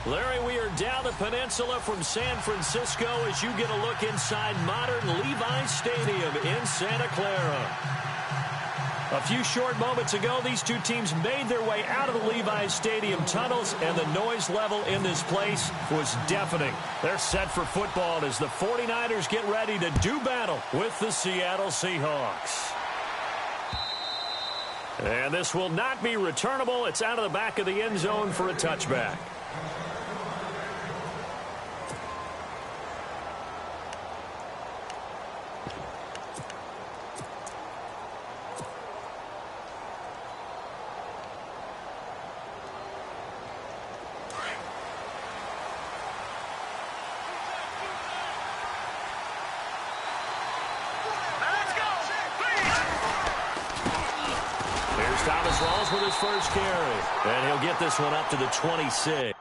Larry, we are down the peninsula from San Francisco as you get a look inside modern Levi's Stadium in Santa Clara. A few short moments ago, these two teams made their way out of the Levi's Stadium tunnels, and the noise level in this place was deafening. They're set for football as the 49ers get ready to do battle with the Seattle Seahawks. And this will not be returnable. It's out of the back of the end zone for a touchback. With his first carry, and he'll get this one up to the 26.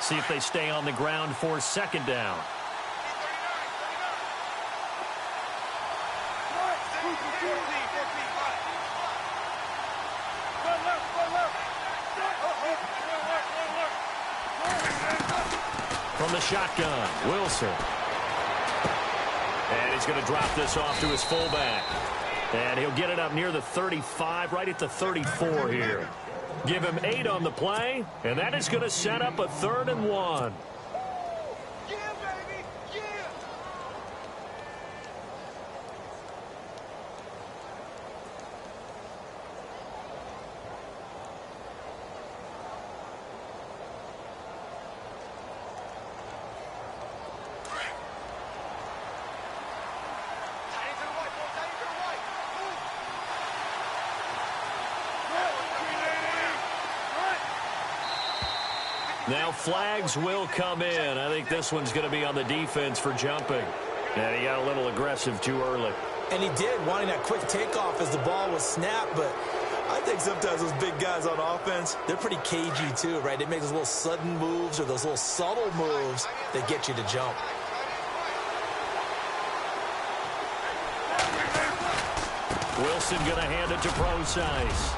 See if they stay on the ground for second down. From the shotgun, Wilson. And he's going to drop this off to his fullback. And he'll get it up near the 35, right at the 34 here. Give him 8 on the play, and that is going to set up a 3rd and 1. Now flags will come in. I think this one's going to be on the defense for jumping. And he got a little aggressive too early. And he did, wanting that quick takeoff as the ball was snapped. But I think sometimes those big guys on offense, they're pretty cagey too, right? They make those little sudden moves or those little subtle moves that get you to jump. Wilson going to hand it to Procise.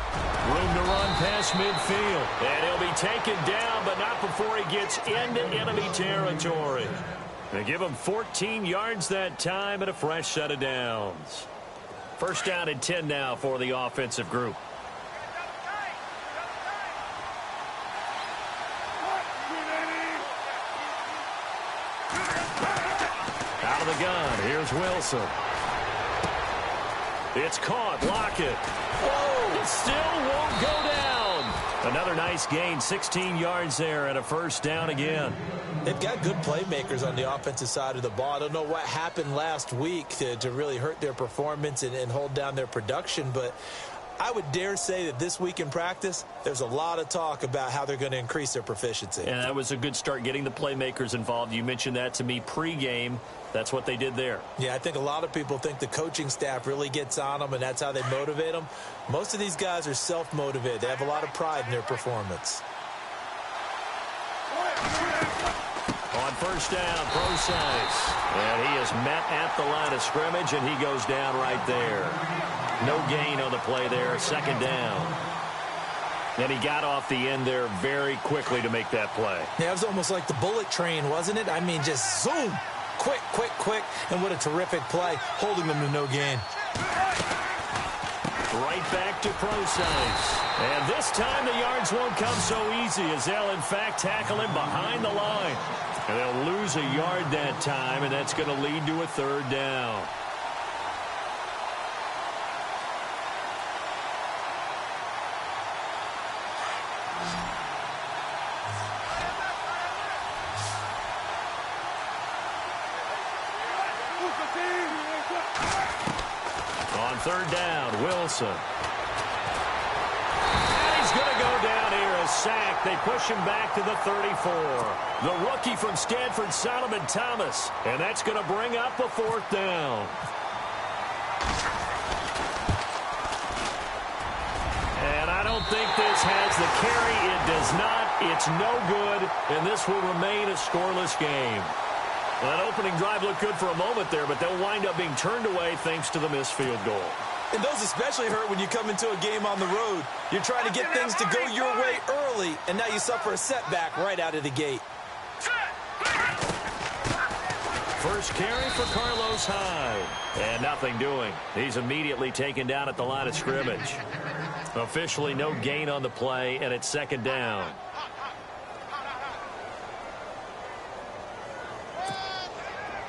Room to run past midfield. And he'll be taken down, but not before he gets into enemy territory. They give him 14 yards that time and a fresh set of downs. First down and 10 now for the offensive group. Out of the gun, here's Wilson. It's caught. Lockett. Whoa! It still won't go down. Another nice gain. 16 yards there and a first down again. They've got good playmakers on the offensive side of the ball. I don't know what happened last week to really hurt their performance and hold down their production, but I would dare say that this week in practice, there's a lot of talk about how they're going to increase their proficiency. And that was a good start getting the playmakers involved. You mentioned that to me pregame. That's what they did there. Yeah, I think a lot of people think the coaching staff really gets on them, and that's how they motivate them. Most of these guys are self-motivated. They have a lot of pride in their performance. On first down, Procise. And he is met at the line of scrimmage, and he goes down right there. No gain on the play there, second down. And he got off the end there very quickly to make that play. Yeah, it was almost like the bullet train, wasn't it? I mean, just zoom. Quick, quick, quick. And what a terrific play, holding them to no gain. Right back to Procise. And this time the yards won't come so easy as they'll, in fact, tackle him behind the line. And they'll lose a yard that time, and that's going to lead to a third down. third down. Wilson. And he's going to go down here. A sack. They push him back to the 34. The rookie from Stanford, Solomon Thomas. And that's going to bring up a fourth down. And I don't think this has the carry. It does not. It's no good. And this will remain a scoreless game. Well, that opening drive looked good for a moment there, but they'll wind up being turned away thanks to the missed field goal. And those especially hurt when you come into a game on the road. You're trying to get things to go your way early, and now you suffer a setback right out of the gate. First carry for Carlos Hyde. And nothing doing. He's immediately taken down at the line of scrimmage. Officially no gain on the play, and it's second down.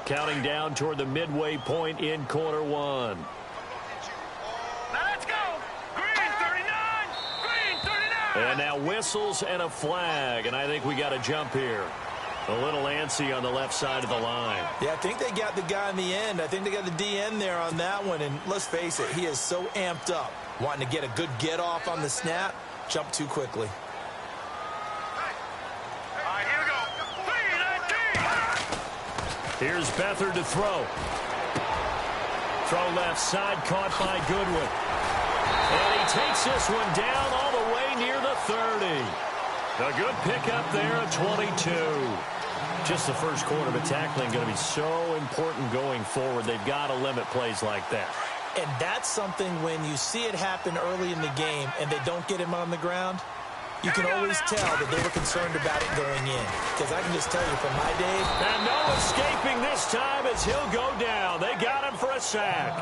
Counting down toward the midway point in quarter one. Let's go! Green 39! Green 39! And now whistles and a flag, and I think we got a jump here. A little antsy on the left side of the line. Yeah, I think they got the guy in the end. I think they got the DN there on that one, and let's face it, he is so amped up, wanting to get a good get off on the snap, jump too quickly. Here's Beathard to throw. Throw left side, caught by Goodwin. And he takes this one down all the way near the 30. A good pickup there at 22. Just the first quarter, but tackling going to be so important going forward. They've got to limit plays like that. And that's something when you see it happen early in the game and they don't get him on the ground, you can always tell that they were concerned about it going in. Because I can just tell you from my day. And no escaping this time as he'll go down. They got him for a sack.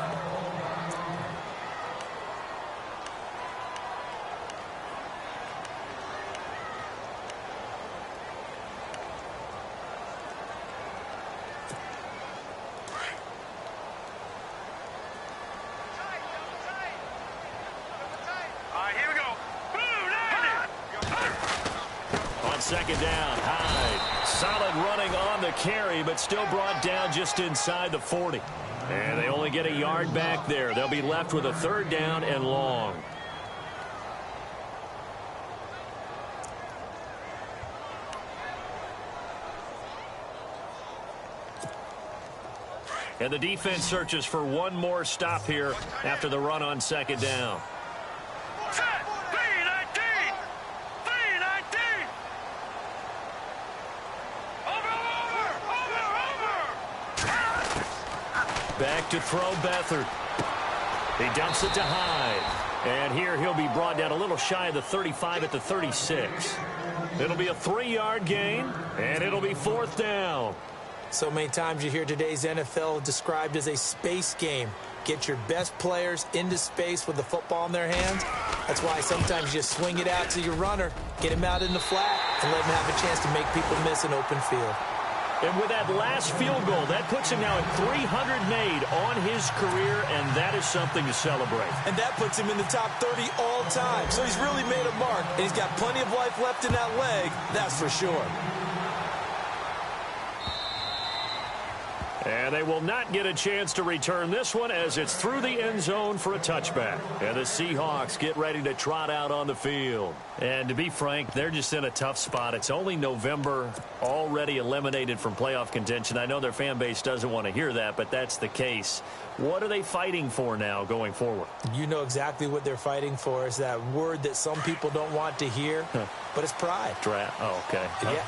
Second down, Hyde. Solid running on the carry, but still brought down just inside the 40. And they only get a yard back there. They'll be left with a third down and long. And the defense searches for one more stop here after the run on second down. Back to throw Beathard. He dumps it to Hyde. And here he'll be brought down a little shy of the 35 at the 36. It'll be a 3-yard gain, and it'll be fourth down. So many times you hear today's NFL described as a space game. Get your best players into space with the football in their hands. That's why sometimes you just swing it out to your runner, get him out in the flat, and let him have a chance to make people miss an open field. And with that last field goal, that puts him now at 300 made on his career, and that is something to celebrate. And that puts him in the top 30 all time. So he's really made a mark, and he's got plenty of life left in that leg, that's for sure. And they will not get a chance to return this one as it's through the end zone for a touchback. And the Seahawks get ready to trot out on the field. And to be frank, they're just in a tough spot. It's only November, already eliminated from playoff contention. I know their fan base doesn't want to hear that, but that's the case. What are they fighting for now going forward? You know exactly what they're fighting for. Is that word that some people don't want to hear, but it's pride. Draft. Oh, okay. Yeah.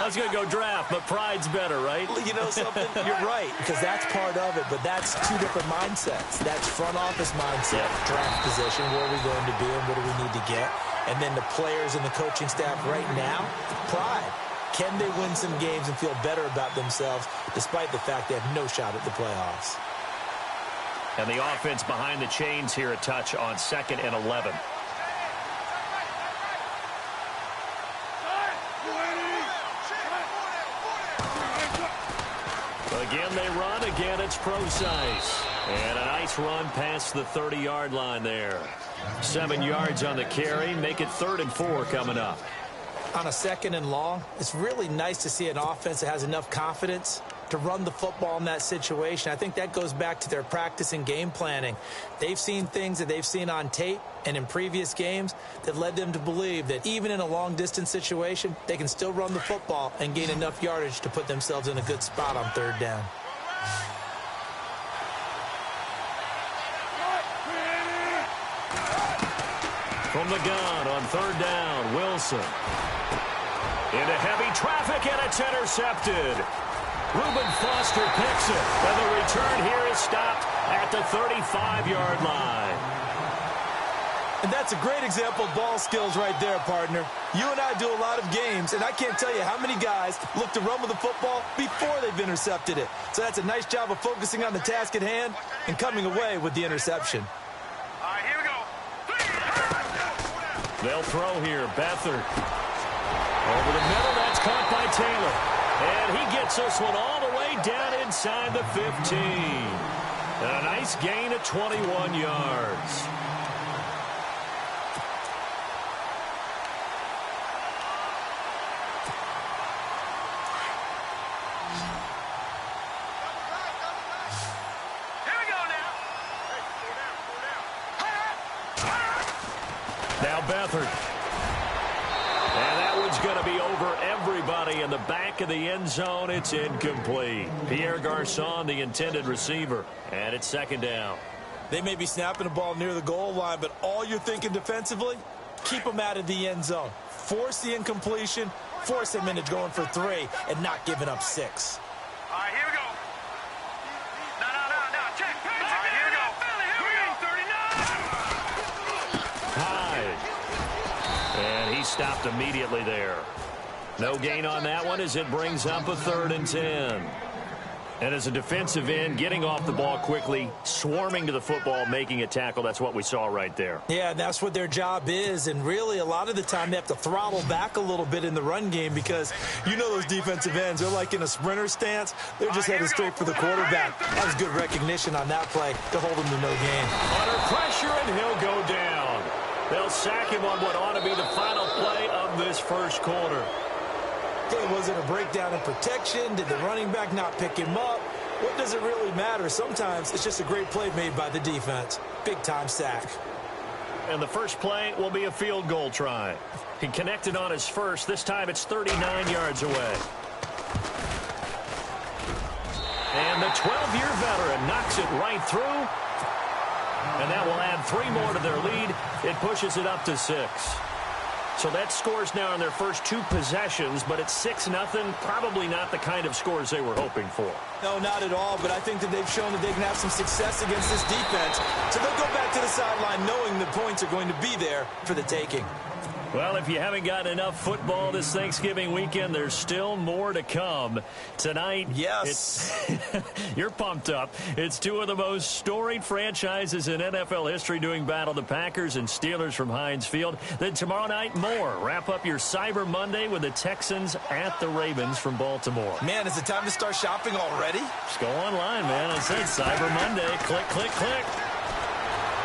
I was going to go draft, but pride's better, right? You know something? You're right, because that's part of it, but that's two different mindsets. That's front office mindset, draft position, where are we going to be and what do we need to get? And then the players and the coaching staff right now, pride. Can they win some games and feel better about themselves despite the fact they have no shot at the playoffs? And the offense behind the chains here a touch on 2nd and 11. Again, they run. Again, it's Procise. And a nice run past the 30-yard line there. 7 yards on the carry. Make it 3rd and 4 coming up. On a 2nd and long, it's really nice to see an offense that has enough confidence to run the football in that situation. I think that goes back to their practice and game planning. They've seen things that they've seen on tape and in previous games that led them to believe that even in a long-distance situation, they can still run the football and gain enough yardage to put themselves in a good spot on third down. From the gun on third down, Wilson. Into heavy traffic, and it's intercepted. Reuben Foster picks it, and the return here is stopped at the 35-yard line. And that's a great example of ball skills right there, partner. You and I do a lot of games, and I can't tell you how many guys look to run with the football before they've intercepted it. So that's a nice job of focusing on the task at hand and coming away with the interception. All right, here we go. They'll throw here. Beathard. Over the middle, that's caught by Taylor. And he gets this one all the way down inside the 15. And a nice gain of 21 yards. Here we go now. Now Beathard. And that one's going to be over everybody in the back of the end zone. It's incomplete. Pierre Garçon, the intended receiver. And it's second down. They may be snapping the ball near the goal line, but all you're thinking defensively, keep them out of the end zone. Force the incompletion, force them into going for 3, and not giving up 6. All right, here we go. No. Check. All right, here we go. Green 39. Hyde. And he stopped immediately there. No gain on that one as it brings up a 3rd and 10. And as a defensive end, getting off the ball quickly, swarming to the football, making a tackle, that's what we saw right there. Yeah, that's what their job is, and really a lot of the time they have to throttle back a little bit in the run game because you know those defensive ends, they're like in a sprinter stance. They're just headed straight for the quarterback. That was good recognition on that play to hold him to no gain. Under pressure, and he'll go down. They'll sack him on what ought to be the final play of this first quarter. Okay, was it a breakdown in protection? Did the running back not pick him up? What does it really matter? Sometimes it's just a great play made by the defense. Big-time sack. And the first play will be a field goal try. He connected on his first. This time it's 39 yards away. And the 12-year veteran knocks it right through. And that will add 3 more to their lead. It pushes it up to 6. So that scores now in their first 2 possessions, but it's 6-0. Probably not the kind of scores they were hoping for. No, not at all, but I think that they've shown that they can have some success against this defense. So they'll go back to the sideline knowing the points are going to be there for the taking. Well, if you haven't got enough football this Thanksgiving weekend, there's still more to come. Tonight, yes, you're pumped up. It's 2 of the most storied franchises in NFL history doing battle, the Packers and Steelers from Heinz Field. Then tomorrow night, more. Wrap up your Cyber Monday with the Texans at the Ravens from Baltimore. Man, is it time to start shopping already? Just go online, man. I said Cyber Monday. Click, click, click.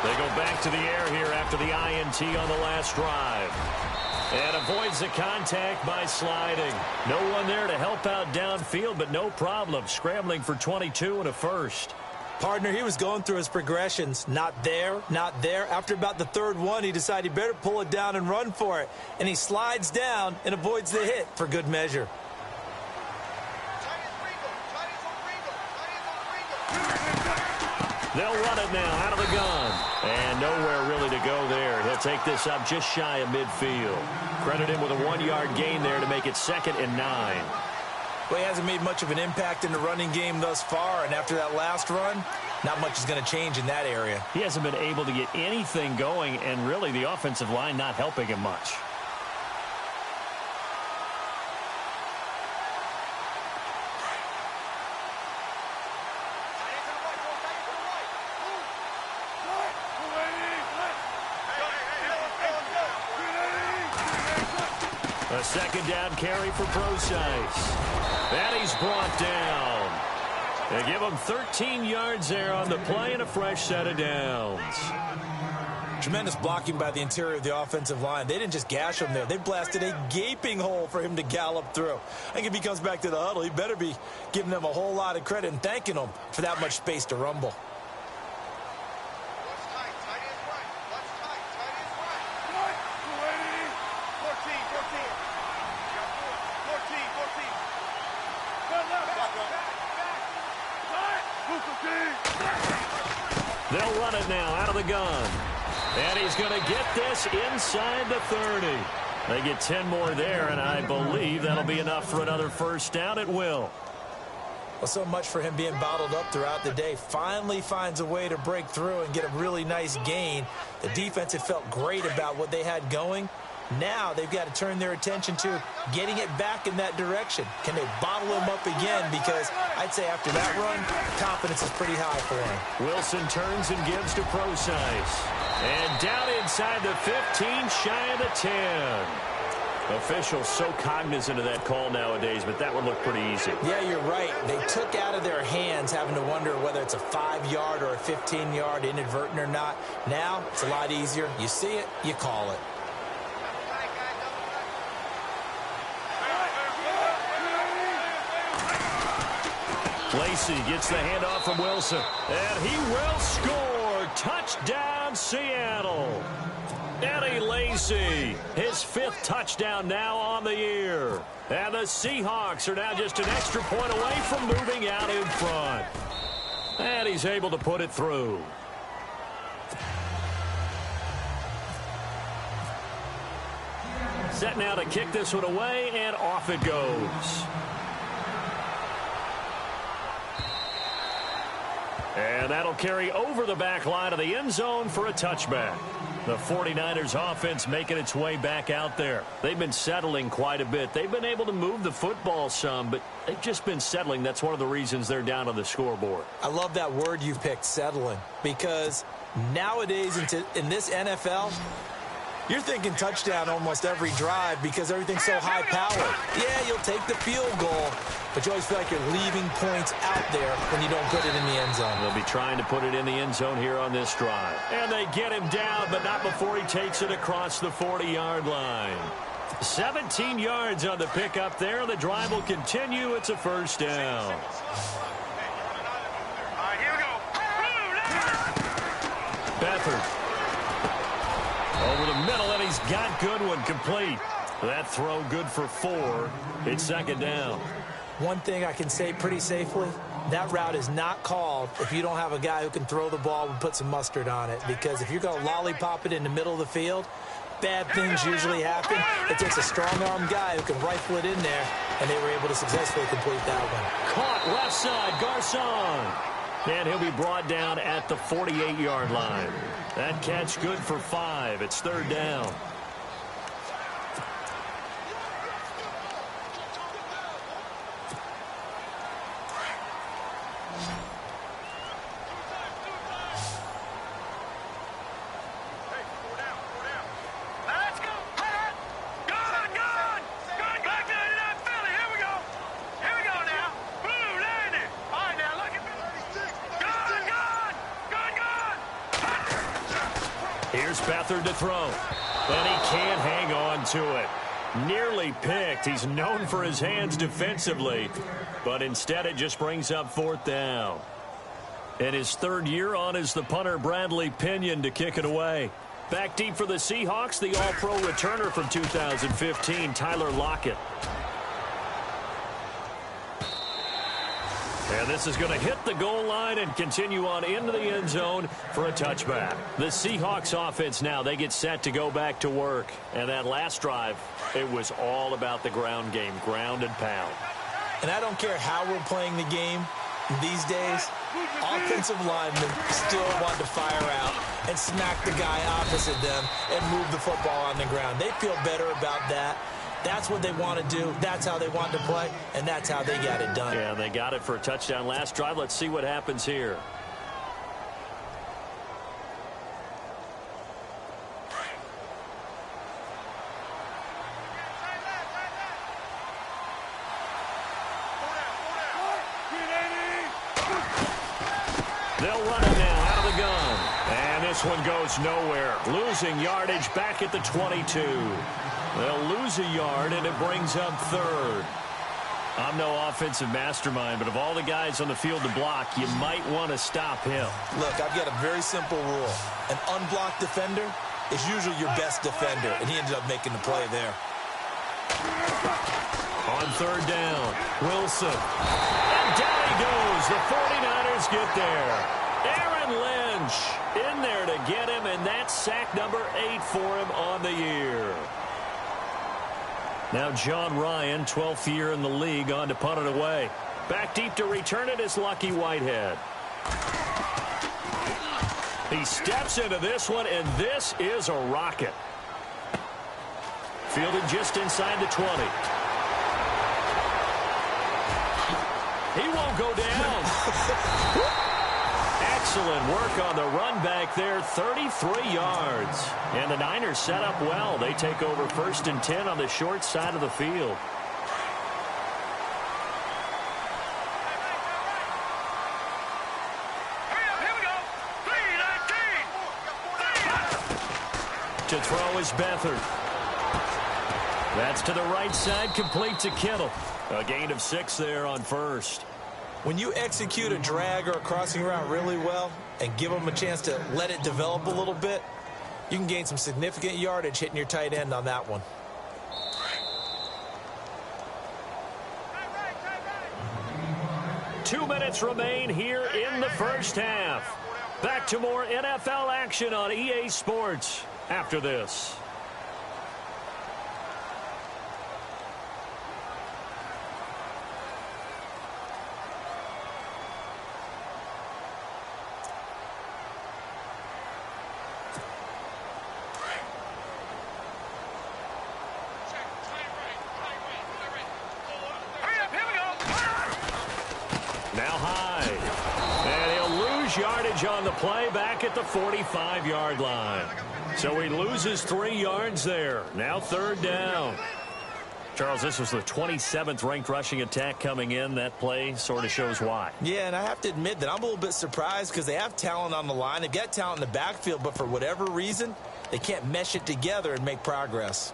They go back to the air here after the INT on the last drive. And avoids the contact by sliding. No one there to help out downfield, but no problem. Scrambling for 22 and a first. Partner, he was going through his progressions. Not there, not there. After about the 3rd one, he decided he better pull it down and run for it. And he slides down and avoids the hit for good measure. They'll run it now out of the gun. And nowhere really to go there. He'll take this up just shy of midfield. Credit him with a 1-yard gain there to make it 2nd and 9. Well, he hasn't made much of an impact in the running game thus far. And after that last run, not much is going to change in that area. He hasn't been able to get anything going, and really the offensive line not helping him much. A 2nd down carry for Procise. And he's brought down. They give him 13 yards there on the play and a fresh set of downs. Tremendous blocking by the interior of the offensive line. They didn't just gash him there. They blasted a gaping hole for him to gallop through. I think if he comes back to the huddle, he better be giving them a whole lot of credit and thanking them for that much space to rumble. They'll run it now out of the gun. And he's going to get this inside the 30. They get 10 more there, and I believe that'll be enough for another first down. It will. Well, so much for him being bottled up throughout the day. Finally finds a way to break through and get a really nice gain. The defense had felt great about what they had going. Now they've got to turn their attention to getting it back in that direction. Can they bottle him up again? Because I'd say after that run, confidence is pretty high for him. Wilson turns and gives to Procise. And down inside the 15, shy of the 10. Officials so cognizant of that call nowadays, but that would look pretty easy. Yeah, you're right. They took out of their hands having to wonder whether it's a 5-yard or a 15-yard inadvertent or not. Now it's a lot easier. You see it, you call it. Lacey gets the handoff from Wilson, and he will score. Touchdown, Seattle. Eddie Lacy, his 5th touchdown now on the year. And the Seahawks are now just an extra point away from moving out in front. And he's able to put it through. Set now to kick this one away, and off it goes. And that'll carry over the back line of the end zone for a touchback. The 49ers offense making its way back out there. They've been settling quite a bit. They've been able to move the football some, but they've just been settling. That's one of the reasons they're down on the scoreboard. I love that word you picked, settling, because nowadays in this NFL, you're thinking touchdown almost every drive because everything's so high-powered. Yeah, you'll take the field goal, but you always feel like you're leaving points out there when you don't put it in the end zone. They'll be trying to put it in the end zone here on this drive. And they get him down, but not before he takes it across the 40-yard line. 17 yards on the pickup there. The drive will continue. It's a first down. All right, here we go. Beathard. Over the middle, and he's got Goodwin complete. That throw good for 4. It's second down. One thing I can say pretty safely, that route is not called if you don't have a guy who can throw the ball and put some mustard on it. Because if you're going to lollipop it in the middle of the field, bad things usually happen. It takes a strong-arm guy who can rifle it in there, and they were able to successfully complete that one. Caught left side, Garcon. And he'll be brought down at the 48-yard line. That catch good for 5. It's third down. Here's Beathard to throw. And he can't hang on to it. Nearly picked. He's known for his hands defensively. But instead it just brings up fourth down. And his third year on is the punter Bradley Pinion to kick it away. Back deep for the Seahawks, the All-Pro returner from 2015, Tyler Lockett. And this is going to hit the goal line and continue on into the end zone for a touchback. The Seahawks offense now, they get set to go back to work. And that last drive, it was all about the ground game, ground and pound. And I don't care how we're playing the game these days, offensive linemen still want to fire out and smack the guy opposite them and move the football on the ground. They feel better about that. That's what they want to do. That's how they want to play, and that's how they got it done. Yeah, they got it for a touchdown last drive. Let's see what happens here. They'll run it now out of the gun. And this one goes nowhere. Losing yardage back at the 22. They'll lose a yard, and it brings up third. I'm no offensive mastermind, but of all the guys on the field to block, you might want to stop him. Look, I've got a very simple rule. An unblocked defender is usually your best defender, and he ended up making the play there. On third down, Wilson. And down he goes. The 49ers get there. Aaron Lynch in there to get him, and that's sack number 8 for him on the year. Now John Ryan, 12th year in the league, on to punt it away. Back deep to return it is Lucky Whitehead. He steps into this one, and this is a rocket. Fielded just inside the 20. He won't go down. Excellent work on the run back there, 33 yards. And the Niners set up well. They take over 1st and 10 on the short side of the field. Here we go. 3-19. To throw is Beathard. That's to the right side, complete to Kittle. A gain of 6 there on first. When you execute a drag or a crossing route really well and give them a chance to let it develop a little bit, you can gain some significant yardage hitting your tight end on that one. 2 minutes remain here in the first half. Back to more NFL action on EA Sports after this. Yardage on the play back at the 45-yard line. So he loses 3 yards there. Now third down. Charles, this was the 27th ranked rushing attack coming in. That play sort of shows why. Yeah, and I have to admit that I'm a little bit surprised because they have talent on the line. They've got talent in the backfield, but for whatever reason, they can't mesh it together and make progress.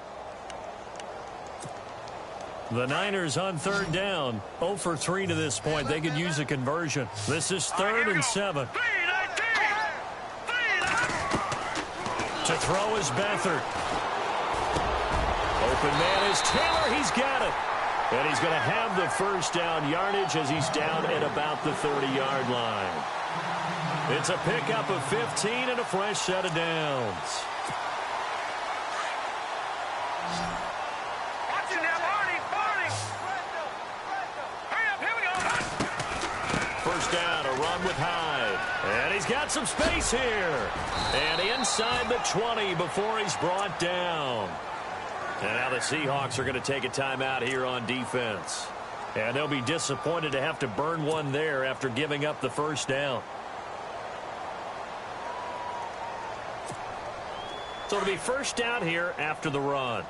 The Niners on third down, 0 for 3 to this point. They could use a conversion. This is 3rd and 7. To throw is Beathard. Open man is Taylor. He's got it. And he's going to have the first down yardage as he's down at about the 30-yard line. It's a pickup of 15 and a fresh set of downs. Down, a run with Hyde. And he's got some space here. And inside the 20 before he's brought down. And now the Seahawks are going to take a timeout here on defense. And they'll be disappointed to have to burn one there after giving up the first down. So it'll be first down here after the run.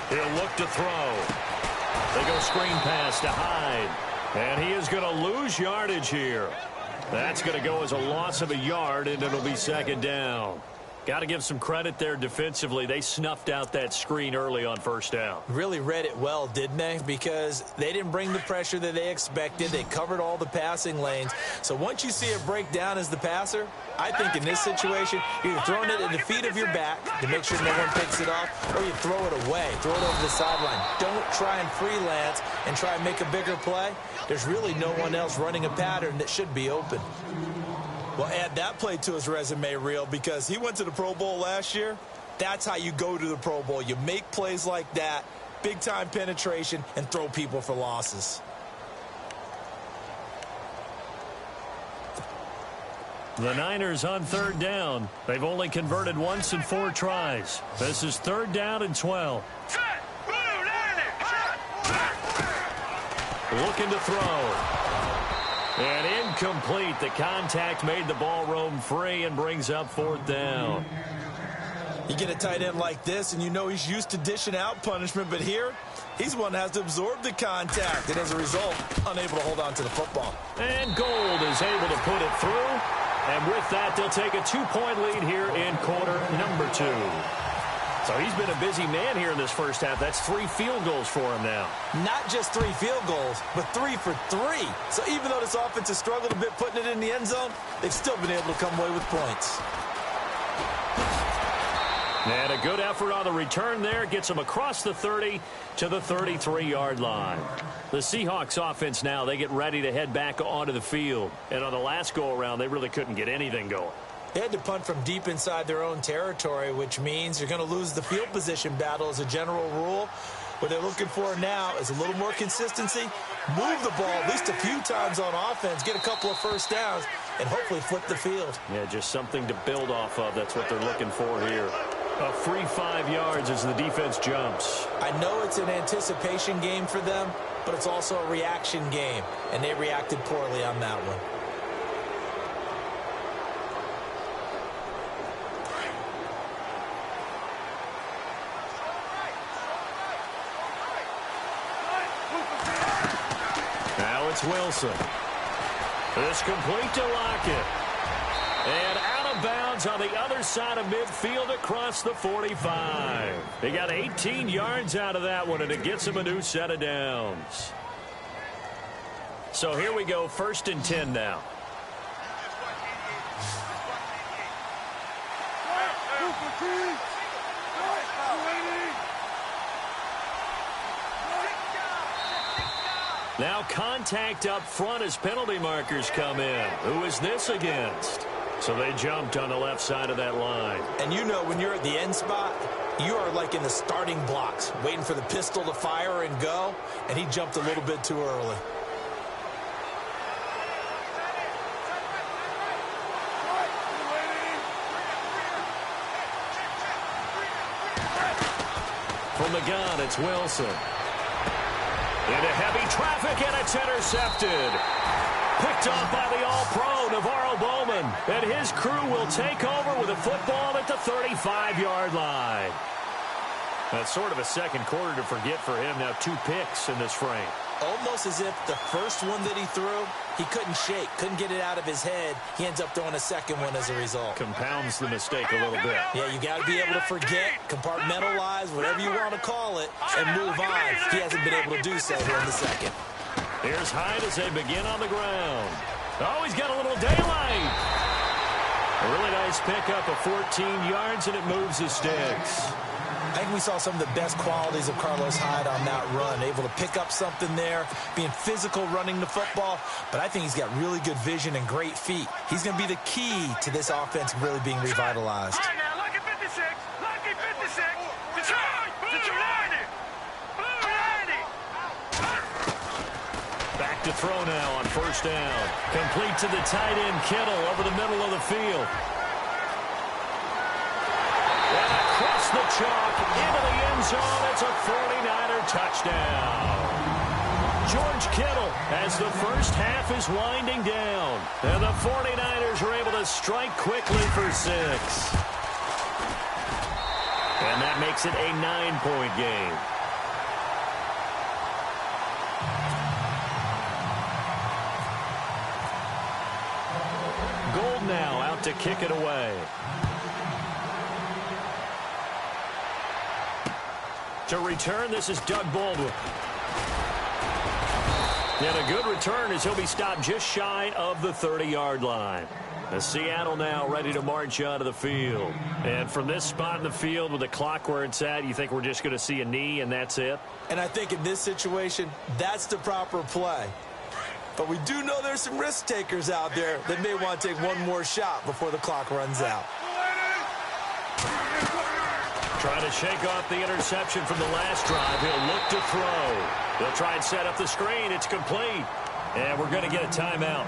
He'll look to throw. They go screen pass to Hyde. And he is going to lose yardage here. That's going to go as a loss of a yard, and it'll be second down. Got to give some credit there defensively. They snuffed out that screen early on first down. Really read it well, didn't they? Because they didn't bring the pressure that they expected. They covered all the passing lanes. So once you see it break down as the passer, I think in this situation, you're throwing it at the feet of your back to make sure no one picks it off, or you throw it away, throw it over the sideline. Don't try and freelance and try and make a bigger play. There's really no one else running a pattern that should be open. Well, add that play to his resume reel because he went to the Pro Bowl last year. That's how you go to the Pro Bowl. You make plays like that, big-time penetration, and throw people for losses. The Niners on third down. They've only converted once in 4 tries. This is third down and 12. Looking to throw. And incomplete. The contact made the ball roam free and brings up fourth down. You get a tight end like this, and you know he's used to dishing out punishment, but here, he's one that has to absorb the contact, and as a result, unable to hold on to the football. And Gold is able to put it through, and with that, they'll take a 2-point lead here in quarter number 2. So he's been a busy man here in this first half. That's 3 field goals for him now. Not just 3 field goals, but 3 for 3. So even though this offense has struggled a bit putting it in the end zone, they've still been able to come away with points. And a good effort on the return there. Gets them across the 30 to the 33-yard line. The Seahawks offense now, they get ready to head back onto the field. And on the last go-around, they really couldn't get anything going. They had to punt from deep inside their own territory, which means you're going to lose the field position battle as a general rule. What they're looking for now is a little more consistency, move the ball at least a few times on offense, get a couple of first downs, and hopefully flip the field. Yeah, just something to build off of. That's what they're looking for here. A free 5 yards as the defense jumps. I know it's an anticipation game for them, but it's also a reaction game, and they reacted poorly on that one. Now it's Wilson. It's complete to Lockett. And out of bounds on the other side of midfield across the 45. They got 18 yards out of that one, and it gets them a new set of downs. So here we go, 1st and 10 now. Now contact up front as penalty markers come in. Who is this against? So they jumped on the left side of that line. And you know when you're at the end spot, you are like in the starting blocks, waiting for the pistol to fire and go, and he jumped a little bit too early. From the gun, it's Wilson. Into heavy traffic, and it's intercepted. Picked off by the All-Pro, Navarro Bowman. And his crew will take over with a football at the 35-yard line. That's sort of a second quarter to forget for him. Now 2 picks in this frame. Almost as if the first one that he threw, he couldn't shake, couldn't get it out of his head. He ends up throwing a second one as a result. Compounds the mistake a little bit. Yeah, you got to be able to forget, compartmentalize, whatever you want to call it, and move on. He hasn't been able to do so here in the second. Here's Hyde as they begin on the ground. Oh, he's got a little daylight. A really nice pickup of 14 yards, and it moves the sticks. I think we saw some of the best qualities of Carlos Hyde on that run. Able to pick up something there, being physical running the football. But I think he's got really good vision and great feet. He's going to be the key to this offense really being revitalized. All right, now, lucky 56. Lucky 56. Detroit. Detroit. Back to throw now on 1st down. Complete to the tight end, Kittle, over the middle of the field. And across the chalk, into the end zone. It's a 49er touchdown. George Kittle, as the first half is winding down. And the 49ers are able to strike quickly for 6. And that makes it a 9-point game. Gold now out to kick it away. To return, this is Doug Baldwin. And a good return as he'll be stopped just shy of the 30-yard line. As Seattle now ready to march out of the field. And from this spot in the field with the clock where it's at, you think we're just going to see a knee and that's it? And I think in this situation, that's the proper play. But we do know there's some risk takers out there that may want to take one more shot before the clock runs out. Trying to shake off the interception from the last drive. He'll look to throw. He'll try and set up the screen. It's complete. And we're going to get a timeout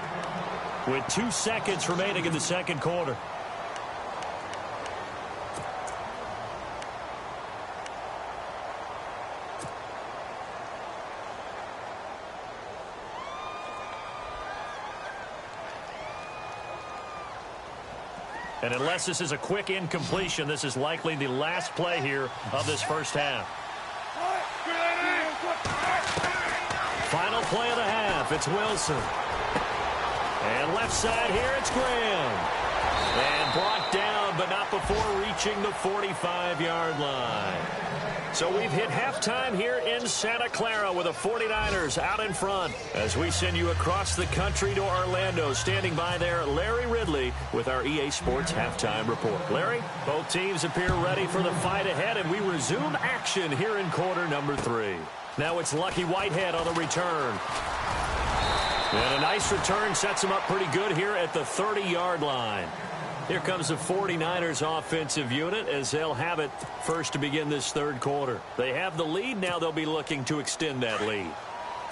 with 2 seconds remaining in the second quarter. And unless this is a quick incompletion, this is likely the last play here of this first half. Final play of the half. It's Wilson. And left side here, it's Graham. And brought down, but not before reaching the 45-yard line. So we've hit halftime here in Santa Clara with the 49ers out in front. As we send you across the country to Orlando, standing by there, Larry Ridley with our EA Sports Halftime Report. Larry, both teams appear ready for the fight ahead, and we resume action here in quarter number 3. Now it's Lucky Whitehead on the return. And a nice return sets him up pretty good here at the 30-yard line. Here comes the 49ers offensive unit as they'll have it first to begin this third quarter. They have the lead. Now they'll be looking to extend that lead.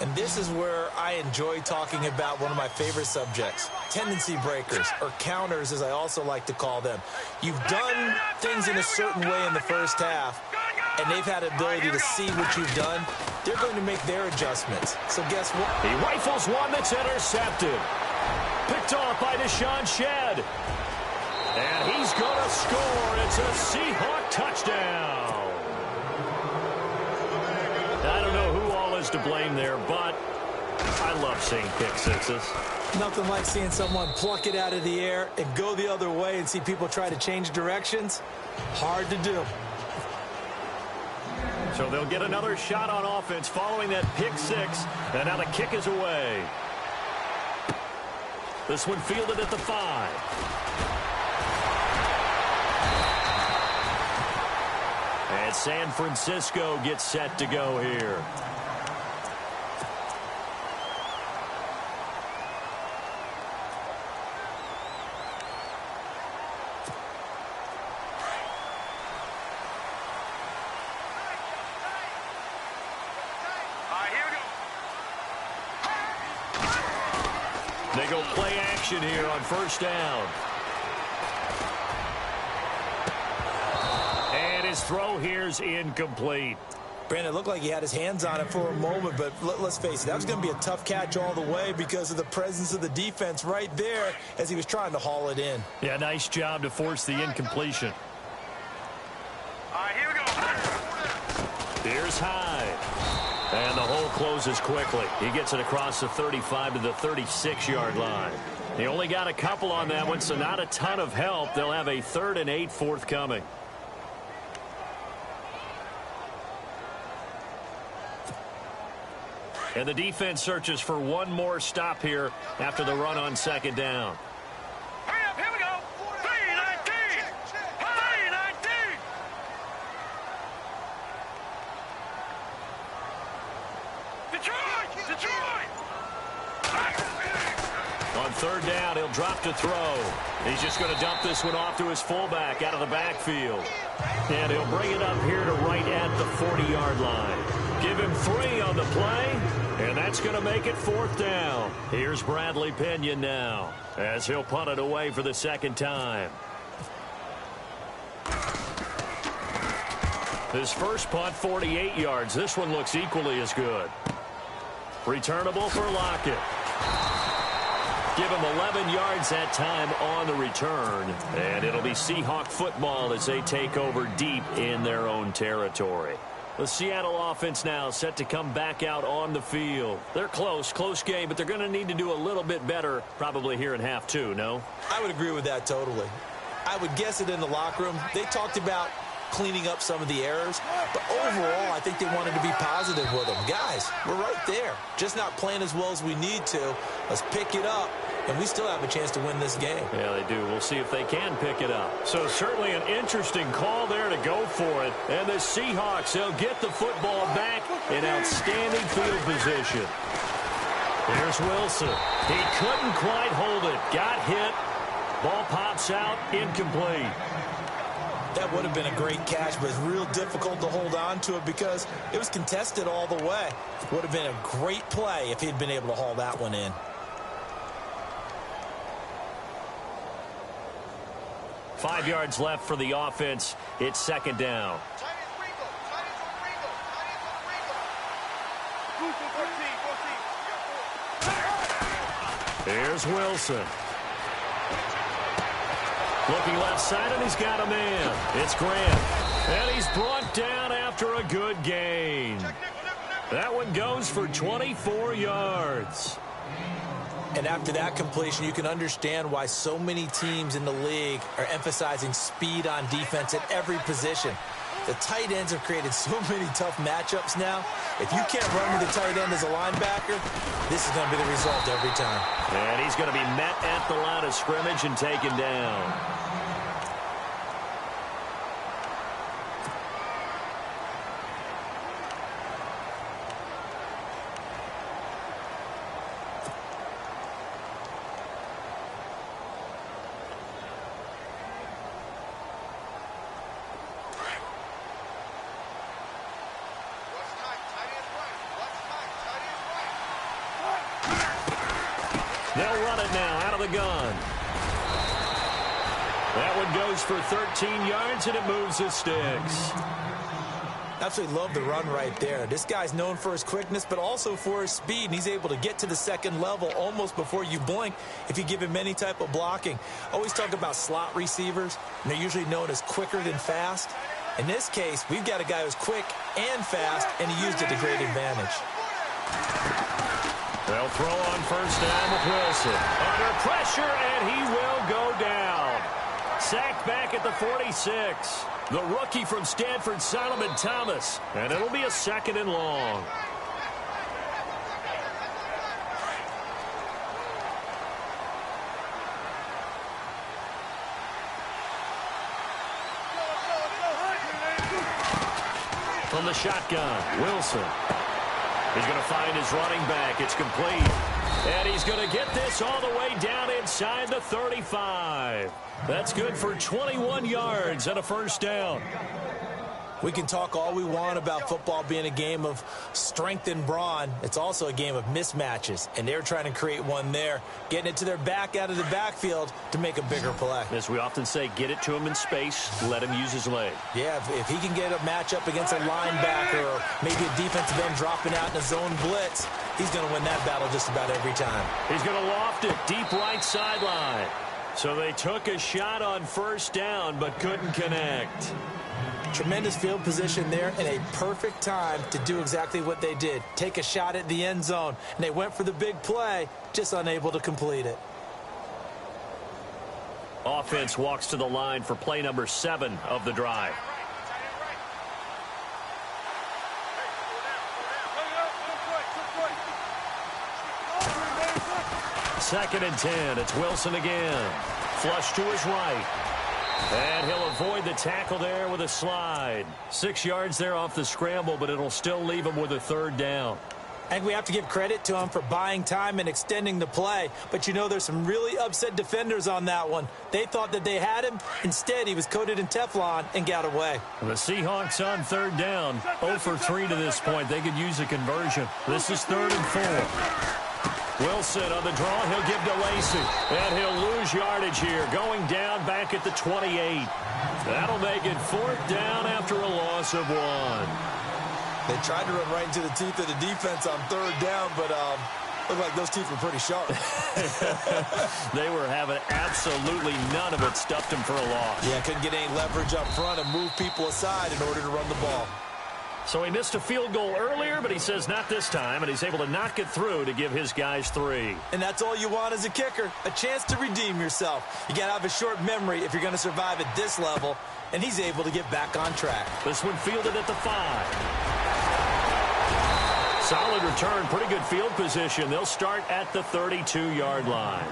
And this is where I enjoy talking about one of my favorite subjects, tendency breakers, or counters as I also like to call them. You've done things in a certain way in the first half, and they've had ability to see what you've done. They're going to make their adjustments. So guess what? He rifles one that's intercepted. Picked off by Deshaun Shedd. And he's going to score. It's a Seahawk touchdown. I don't know who all is to blame there, but I love seeing pick sixes. Nothing like seeing someone pluck it out of the air and go the other way and see people try to change directions. Hard to do. So they'll get another shot on offense following that pick six. And now the kick is away. This one fielded at the 5. And San Francisco gets set to go here. They go play action here on first down. And his throw here's incomplete. Brandon, it looked like he had his hands on it for a moment, but let's face it, that was going to be a tough catch all the way because of the presence of the defense right there as he was trying to haul it in. Yeah, nice job to force the incompletion. All right, here we go. Here's Hyde. And the hole closes quickly. He gets it across the 35 to the 36-yard line. He only got a couple on that one, so not a ton of help. They'll have a 3rd and 8 forthcoming. And the defense searches for one more stop here after the run on second down. Hurry up, here we go. 3-19. 3-19. Detroit! On third down, he'll drop to throw. He's just going to dump this one off to his fullback out of the backfield. And he'll bring it up here to right at the 40-yard line. Give him 3 on the play, and that's going to make it 4th down. Here's Bradley Pinion now as he'll punt it away for the second time. His first punt, 48 yards. This one looks equally as good. Returnable for Lockett. Give him 11 yards that time on the return. And it'll be Seahawk football as they take over deep in their own territory. The Seattle offense now set to come back out on the field. They're close game, but they're going to need to do a little bit better probably here in half 2, no? I would agree with that totally. I would guess it in the locker room. They talked about cleaning up some of the errors, but overall I think they wanted to be positive with them. Guys, we're right there, just not playing as well as we need to. Let's pick it up, and we still have a chance to win this game. Yeah, they do. We'll see if they can pick it up. So certainly an interesting call there to go for it. And the Seahawks, they'll get the football back in outstanding field position. Here's Wilson. He couldn't quite hold it. Got hit. Ball pops out, incomplete. That would have been a great catch, but it's real difficult to hold on to it because it was contested all the way. Would have been a great play if he'd been able to haul that one in. Five yards left for the offense. It's second down. Here's Wilson. Looking left side, and he's got a man. It's Grant. And he's brought down after a good gain. That one goes for 24 yards. And after that completion, you can understand why so many teams in the league are emphasizing speed on defense at every position. The tight ends have created so many tough matchups now. If you can't run with the tight end as a linebacker, this is going to be the result every time. And he's going to be met at the line of scrimmage and taken down. They'll run it now out of the gun. That one goes for 13 yards, and it moves the sticks. Absolutely love the run right there. This guy's known for his quickness, but also for his speed, and he's able to get to the second level almost before you blink if you give him any type of blocking. Always talk about slot receivers, and they're usually known as quicker than fast. In this case, we've got a guy who's quick and fast, and he used it to great advantage. They'll throw on first down with Wilson. Under pressure, and he will go down. Sacked back at the 46. The rookie from Stanford, Solomon Thomas. And it'll be a 2nd and long. From the shotgun, Wilson. He's going to find his running back. It's complete. And he's going to get this all the way down inside the 35. That's good for 21 yards and a first down. We can talk all we want about football being a game of strength and brawn. It's also a game of mismatches, and they're trying to create one there, getting it to their back out of the backfield to make a bigger play. As we often say, get it to him in space, let him use his leg. Yeah, if he can get a matchup against a linebacker or maybe a defensive end dropping out in a zone blitz, he's going to win that battle just about every time. He's going to loft it deep right sideline. So they took a shot on first down but couldn't connect. Tremendous field position there and a perfect time to do exactly what they did. Take a shot at the end zone. And they went for the big play, just unable to complete it. Offense walks to the line for play number 7 of the drive. Second and 10. It's Wilson again. Flush to his right. And he'll avoid the tackle there with a slide. 6 yards there off the scramble, but it'll still leave him with a third down. And we have to give credit to him for buying time and extending the play. But, you know, there's some really upset defenders on that one. They thought that they had him. Instead, he was coated in Teflon and got away. The Seahawks on third down. 0 for 3 to this point. They could use a conversion. This is 3rd and 4. Wilson on the draw. He'll give to Lacey. And he'll lose yardage here. Going down back at the 28. That'll make it 4th down after a loss of 1. They tried to run right into the teeth of the defense on 3rd down, but looked like those teeth were pretty sharp. They were having absolutely none of it. Stuffed him for a loss. Yeah, couldn't get any leverage up front and move people aside in order to run the ball. So he missed a field goal earlier, but he says not this time, and he's able to knock it through to give his guys 3. And that's all you want as a kicker, a chance to redeem yourself. You got to have a short memory if you're going to survive at this level, and he's able to get back on track. This one fielded at the 5. Solid return, pretty good field position. They'll start at the 32-yard line.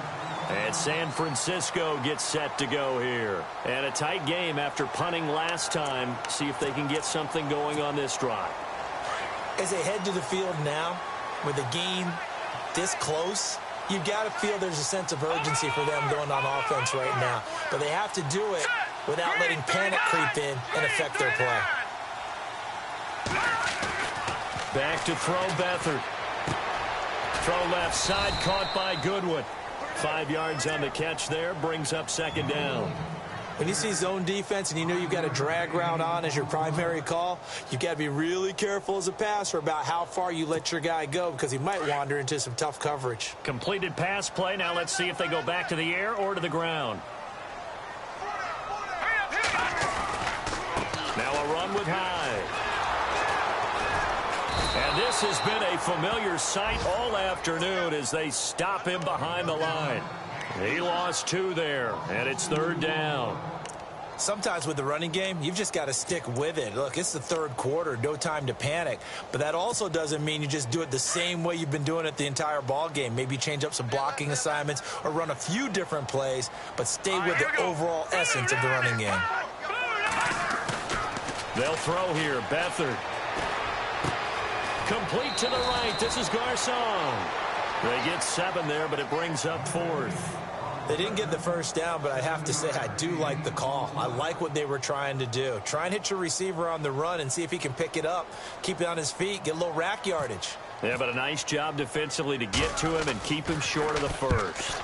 And San Francisco gets set to go here. And a tight game after punting last time. See if they can get something going on this drive. As they head to the field now, with the game this close, you've got to feel there's a sense of urgency for them going on offense right now. But they have to do it without letting panic creep in and affect their play. Back to throw Beathard. Throw left side, caught by Goodwin. 5 yards on the catch there, brings up 2nd down. When you see zone defense and you know you've got a drag route on as your primary call, you've got to be really careful as a passer about how far you let your guy go because he might wander into some tough coverage. Completed pass play. Now let's see if they go back to the air or to the ground. run with Hyde. And this has been a familiar sight all afternoon as they stop him behind the line. He lost 2 there, and it's 3rd down. Sometimes with the running game, you've just got to stick with it. Look, it's the 3rd quarter, no time to panic. But that also doesn't mean you just do it the same way you've been doing it the entire ball game. Maybe change up some blocking assignments or run a few different plays, but stay with the overall essence of the running game. They'll throw here. Beathard. Complete to the right. This is Garcon. They get 7 there, but it brings up 4th. They didn't get the first down, but I have to say I do like the call. I like what they were trying to do. Try and hit your receiver on the run and see if he can pick it up, keep it on his feet, get a little rack yardage. Yeah, but a nice job defensively to get to him and keep him short of the first.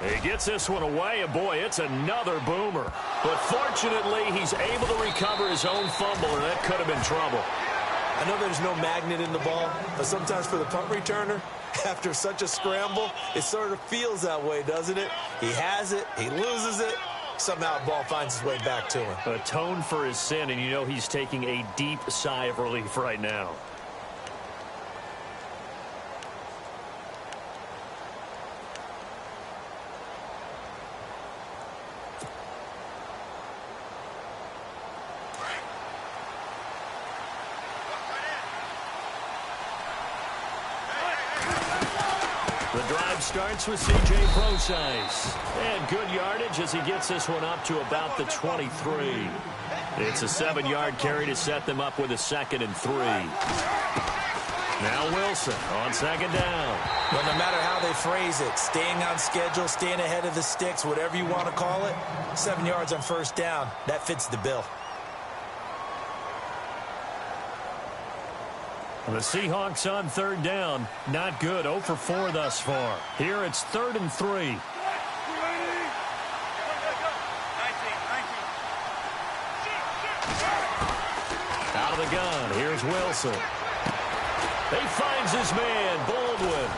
He gets this one away, and boy, it's another boomer. But fortunately, he's able to recover his own fumble, and that could have been trouble. I know there's no magnet in the ball, but sometimes for the punt returner, after such a scramble, it sort of feels that way, doesn't it? He has it, he loses it, somehow the ball finds its way back to him. Atone for his sin, and you know he's taking a deep sigh of relief right now. Starts with C.J. Procise. And good yardage as he gets this one up to about the 23. It's a 7-yard carry to set them up with a 2nd and 3. Now Wilson on 2nd down. Well, no matter how they phrase it, staying on schedule, staying ahead of the sticks, whatever you want to call it, 7 yards on 1st down, that fits the bill. The Seahawks on 3rd down. Not good. 0 for 4 thus far. Here it's 3rd and 3. Out of the gun. Here's Wilson. He finds his man, Baldwin.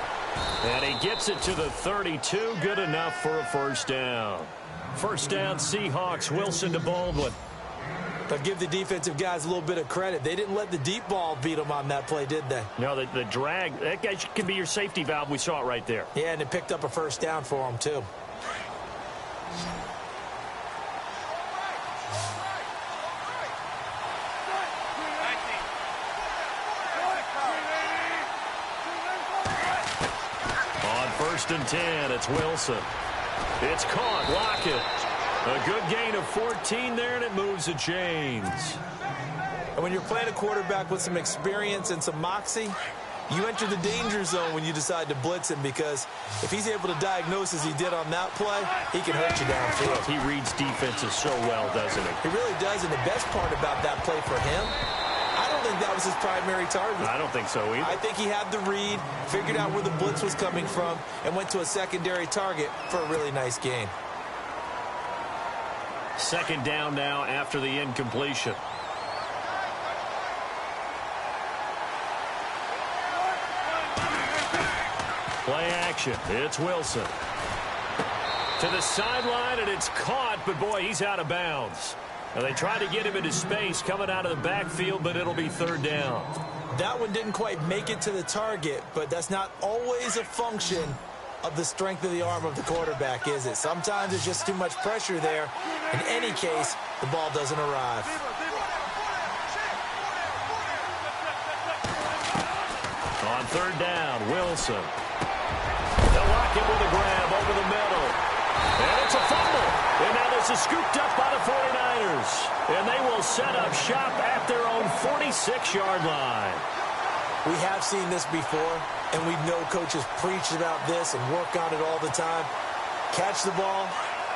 And he gets it to the 32. Good enough for a 1st down. 1st down, Seahawks. Wilson to Baldwin. But give the defensive guys a little bit of credit. They didn't let the deep ball beat them on that play, did they? No, the drag, that guy can be your safety valve. We saw it right there. Yeah, and it picked up a 1st down for them, too. On 1st and 10, it's Wilson. It's caught. Lockett. A good gain of 14 there, and it moves the chains. And when you're playing a quarterback with some experience and some moxie, you enter the danger zone when you decide to blitz him, because if he's able to diagnose as he did on that play, he can hurt you downfield. He reads defenses so well, doesn't he? He really does, and the best part about that play for him, I don't think that was his primary target. I don't think so either. I think he had the read, figured out where the blitz was coming from, and went to a secondary target for a really nice gain. 2nd down now after the incompletion. Play action. It's Wilson. To the sideline, and it's caught, but boy, he's out of bounds. Now, they try to get him into space coming out of the backfield, but it'll be 3rd down. That one didn't quite make it to the target, but that's not always a function of the strength of the arm of the quarterback, is it? Sometimes there's just too much pressure there. In any case, the ball doesn't arrive. On 3rd down, Wilson. They'll lock him with a grab over the middle. And it's a fumble. And now this is scooped up by the 49ers. And they will set up shop at their own 46-yard line. We have seen this before, and we know coaches preach about this and work on it all the time. Catch the ball.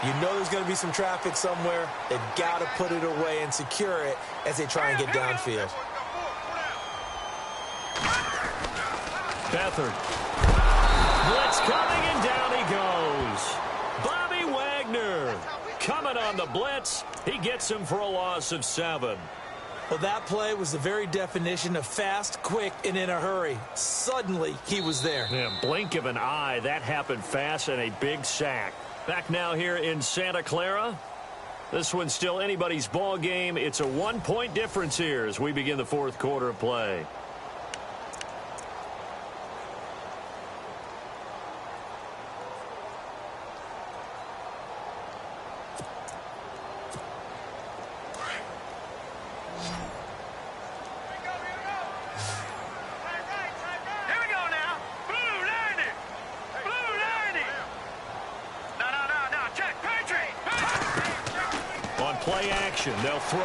You know there's going to be some traffic somewhere. They've got to put it away and secure it as they try and get downfield. Beathard. Blitz coming, and down he goes. Bobby Wagner coming on the blitz. He gets him for a loss of 7. Well, that play was the very definition of fast, quick, and in a hurry. Suddenly, he was there. Yeah, blink of an eye. That happened fast, and a big sack. Back now here in Santa Clara. This one's still anybody's ball game. It's a one-point difference here as we begin the fourth quarter of play. Play action. They'll throw.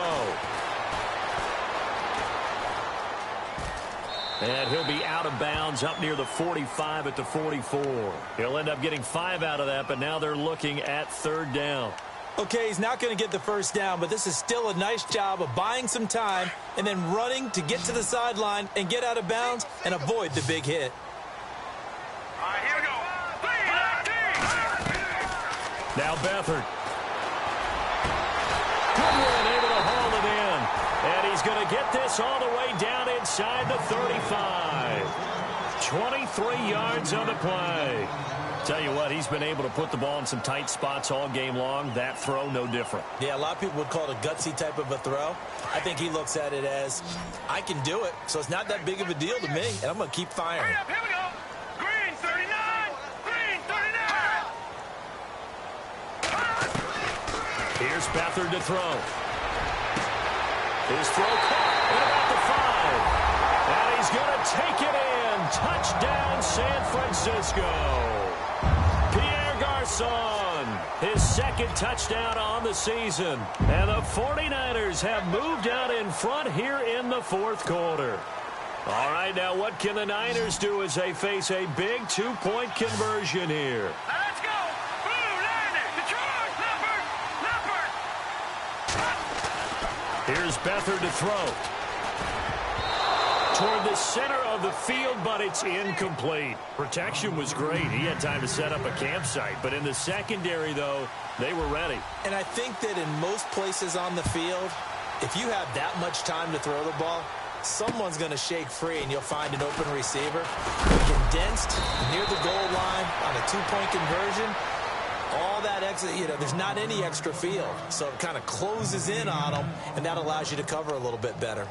And he'll be out of bounds up near the 45 at the 44. He'll end up getting 5 out of that, but now they're looking at third down. Okay, he's not going to get the first down, but this is still a nice job of buying some time and then running to get to the sideline and get out of bounds and avoid the big hit. All right, here we go. Now Beathard. Goodwin able to haul it in. And he's going to get this all the way down inside the 35. 23 yards on the play. Tell you what, he's been able to put the ball in some tight spots all game long. That throw, no different. Yeah, a lot of people would call it a gutsy type of a throw. I think he looks at it as, I can do it, so it's not that big of a deal to me, and I'm going to keep firing. Hurry up, here we go. Green 39. Green 39. Here's Beathard to throw. His throw caught at about the 5. And he's going to take it in. Touchdown, San Francisco. Pierre Garçon, his second touchdown on the season. And the 49ers have moved out in front here in the fourth quarter. All right, now what can the Niners do as they face a big 2-point conversion here? Let's go. Blue landing. Detroit. Leopard. Here's Beathard to throw. Toward the center of the field, but it's incomplete. Protection was great. He had time to set up a campsite. But in the secondary, though, they were ready. And I think that in most places on the field, if you have that much time to throw the ball, someone's going to shake free and you'll find an open receiver. Condensed near the goal line on a 2-point conversion. All that extra, there's not any extra field. So it kind of closes in on them, and that allows you to cover a little bit better.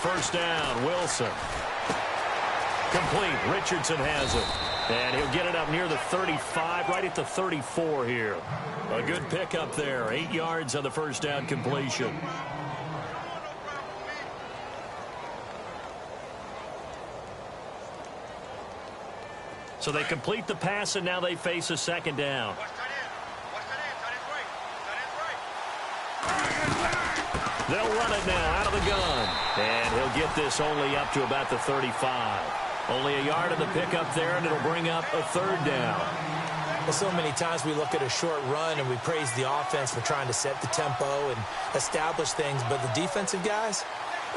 First down, Wilson. Complete. Richardson has it. And he'll get it up near the 35, right at the 34 here. A good pickup there. 8 yards on the first down completion. So they complete the pass, and now they face a second down. They'll run it now out of the gun. And he'll get this only up to about the 35. Only a yard in the pickup there, and it'll bring up a third down. Well, so many times we look at a short run and we praise the offense for trying to set the tempo and establish things. But the defensive guys,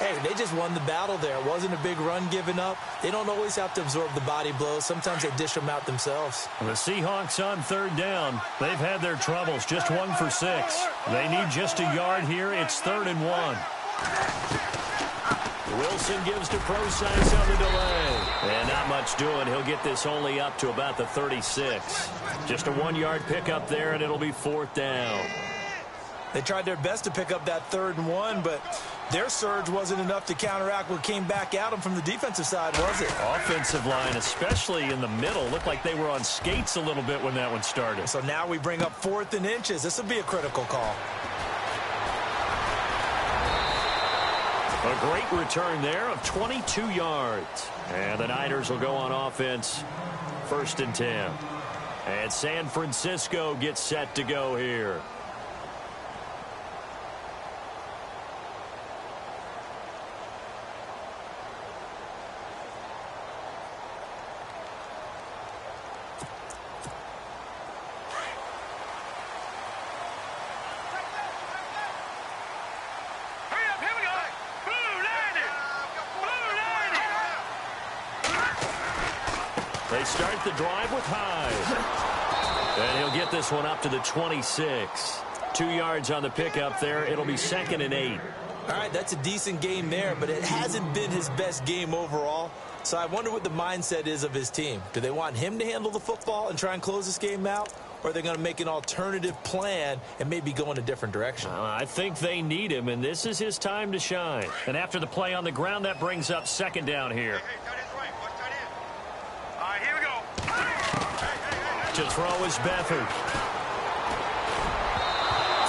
hey, they just won the battle there. It wasn't a big run given up. They don't always have to absorb the body blows. Sometimes they dish them out themselves. The Seahawks on third down. They've had their troubles. Just 1 for 6. They need just a yard here. It's 3rd and 1. Wilson gives to Procise on the delay. And not much doing. He'll get this only up to about the 36. Just a 1-yard pickup there, and it'll be 4th down. They tried their best to pick up that 3rd and 1, but their surge wasn't enough to counteract what came back at them from the defensive side, was it? Offensive line, especially in the middle, looked like they were on skates a little bit when that one started. So now we bring up 4th and inches. This will be a critical call. A great return there of 22 yards. And the Niners will go on offense. 1st and 10. And San Francisco gets set to go here. They start the drive with Hyde. And he'll get this one up to the 26. 2 yards on the pickup there. It'll be 2nd and 8. All right, that's a decent game there, but it hasn't been his best game overall. So I wonder what the mindset is of his team. Do they want him to handle the football and try and close this game out? Or are they going to make an alternative plan and maybe go in a different direction? I think they need him, and this is his time to shine. And after the play on the ground, that brings up 2nd down here. All right, here we go. To throw is Beathard.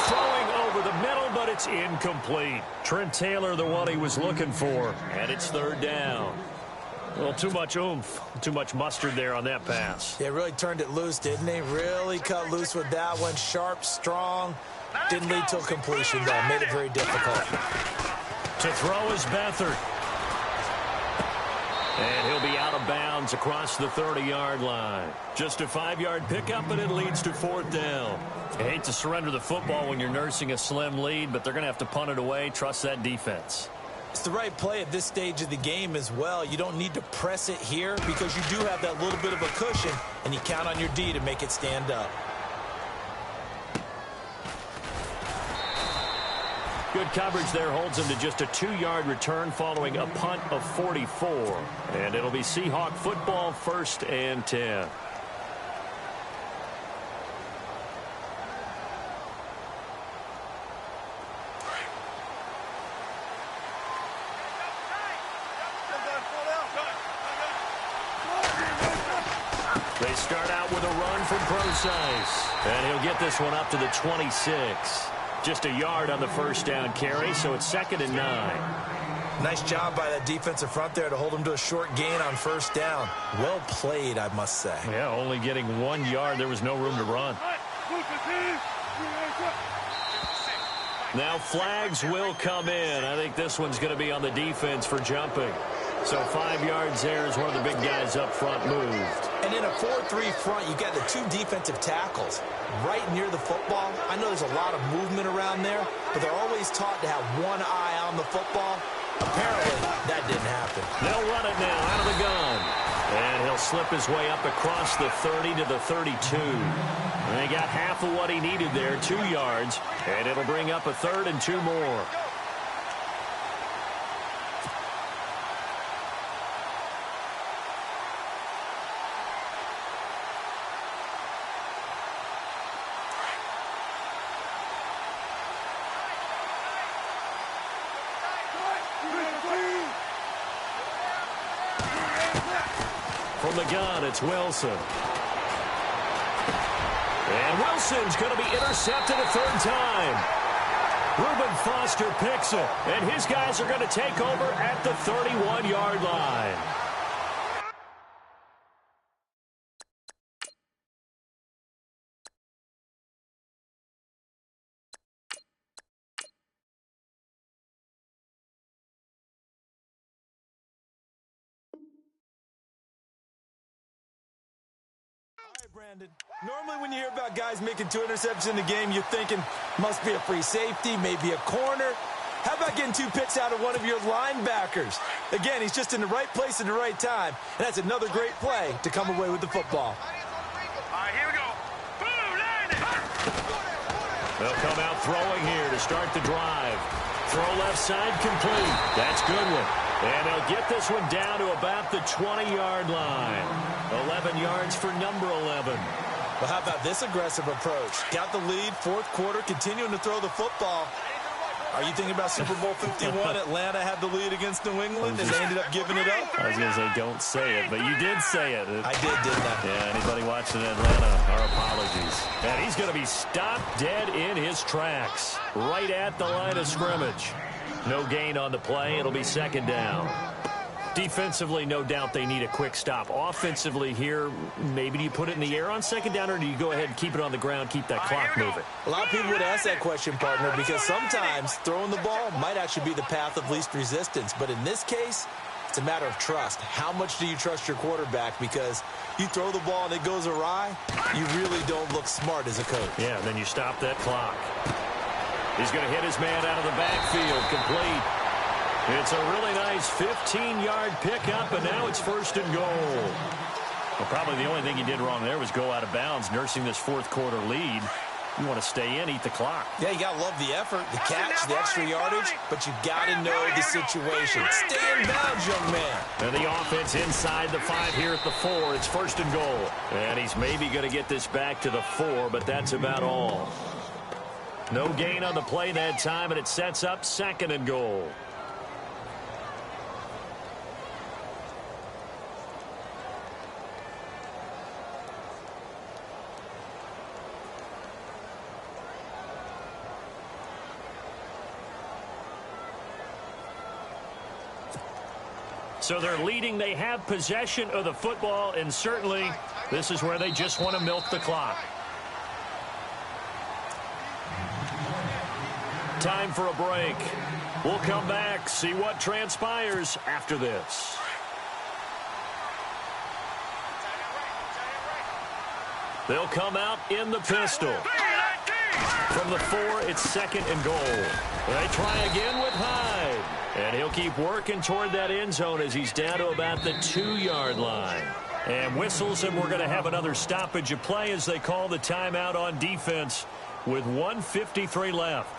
Throwing over the middle, but it's incomplete. Trent Taylor, the one he was looking for. And it's 3rd down. Well, too much oomph, too much mustard there on that pass. Yeah, really turned it loose, didn't he? Really cut loose with that one. Sharp, strong. Didn't lead to a completion, though. Made it very difficult. To throw is Beathard. And he'll be out of bounds across the 30-yard line. Just a 5-yard pickup, and it leads to 4th down. I hate to surrender the football when you're nursing a slim lead, but they're going to have to punt it away. Trust that defense. It's the right play at this stage of the game as well. You don't need to press it here because you do have that little bit of a cushion, and you count on your D to make it stand up. Good coverage there holds him to just a 2-yard return following a punt of 44. And it'll be Seahawk football, 1st and 10. They start out with a run from Procise. And he'll get this one up to the 26. Just a yard on the 1st down carry, so it's 2nd and 9. Nice job by that defensive front there to hold him to a short gain on 1st down. Well played, I must say. Yeah, only getting 1 yard. There was no room to run. Now flags will come in. I think this one's going to be on the defense for jumping. So 5 yards there as one of the big guys up front moved. And in a 4-3 front, you got the 2 defensive tackles right near the football. I know there's a lot of movement around there, but they're always taught to have one eye on the football. Apparently, that didn't happen. They'll run it now out of the gun. And he'll slip his way up across the 30 to the 32. And they got half of what he needed there, 2 yards. And it'll bring up a 3rd and 2 more. From the gun, it's Wilson. And Wilson's going to be intercepted a 3rd time. Reuben Foster picks it, and his guys are going to take over at the 31-yard line. Brandon, normally when you hear about guys making 2 interceptions in the game, you're thinking must be a free safety, maybe a corner. How about getting 2 picks out of one of your linebackers? Again, he's just in the right place at the right time, and that's another great play to come away with the football. All right, here we go. Boom, land it. They'll come out throwing here to start the drive. Throw left side complete. That's Goodwin. And they'll get this one down to about the 20-yard line. 11 yards for number 11. Well, how about this aggressive approach? Got the lead, 4th quarter, continuing to throw the football. Are you thinking about Super Bowl 51? Atlanta had the lead against New England, and they ended up giving it up? I was going to say, don't say it, but you did say it. I did, didn't I? Yeah, anybody watching Atlanta, our apologies. And he's going to be stopped dead in his tracks, right at the line of scrimmage. No gain on the play. It'll be 2nd down. Defensively, no doubt they need a quick stop. Offensively here, maybe do you put it in the air on 2nd down, or do you go ahead and keep it on the ground, keep that clock moving? A lot of people would ask that question, partner, because sometimes throwing the ball might actually be the path of least resistance. But in this case, it's a matter of trust. How much do you trust your quarterback? Because you throw the ball and it goes awry, you really don't look smart as a coach. Yeah, then you stop that clock. He's going to hit his man out of the backfield, complete. It's a really nice 15-yard pickup, and now it's 1st and goal. Well, probably the only thing he did wrong there was go out of bounds, nursing this fourth quarter lead. You want to stay in, eat the clock. Yeah, you got to love the effort, the catch, the extra yardage, but you got to know the situation. Stay in bounds, young man. And the offense inside the 5 here at the 4. It's 1st and goal. And he's maybe going to get this back to the 4, but that's about all. No gain on the play that time, and it sets up 2nd and goal. So they're leading. They have possession of the football, and certainly this is where they just want to milk the clock. Time for a break. We'll come back, see what transpires after this. They'll come out in the pistol. From the 4, it's 2nd and goal. They try again with Hyde. And he'll keep working toward that end zone as he's down to about the 2-yard line. And whistles, and we're going to have another stoppage of play as they call the timeout on defense with 1:53 left.